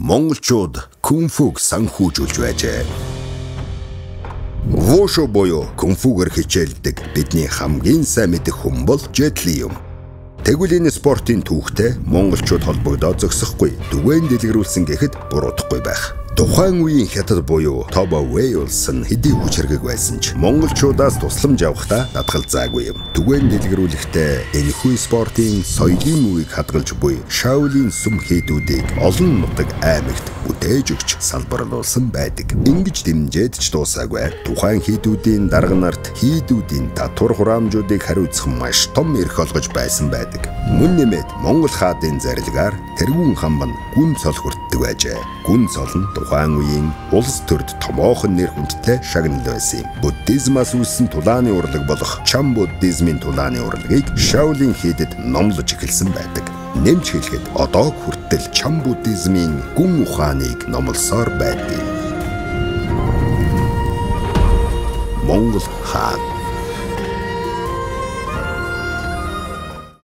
монголчууд кунфуг санхүүжүүлж байжээ. Вошо буюу кунфугаар хичээлдэг бидний хамгийн сайн мэдэх хүн бол Джет Ли юм. Тэгвэл энэ спортын түүхтэй монголчууд холбогдоод зогсохгүй, түгээн дэлгэрүүлсэн гэхэд буруудахгүй байх. Тухайн үеийн хятад буюу Тоба Вэй улс нь хэдий хүчирхэг байсан ч монголчуудаас тусламж авахдаа татгалзаагүй юм. Түгээн дэлгэрүүлэхдээ энэхүү спортын соёлын үеийг хадгалж буй Шаолин сүм хийдүүдийг олон нутаг аймагт бүтээж өгч салбарлуулсан байдаг. Ингэж дэмжиж ч дуусаагүй. Тухайн хийдүүдийн дарга нарт хийдүүдийн татвар хураамжуудыг хариуцах маш том эрх олгож байсан байдаг. Мөн нэмээд Монгол хаадын зарилгаар тэргүүн хамбан гүн цол хүртдэг байжээ. Гүн цол нь тухайн үеийн улс төрд томоохон нэр хүндтэй шагнал байсан юм. Буддизмаас үүссэн тулааны урлаг болох Чам буддизмын тулааны урлагийг Шаолин хийдэд номлож эхэлсэн байдаг. Нэмж хэлэхэд одоо хүртэл Чам буддизмын гүн ухааныг номлосоор байдаг. Монгол хаад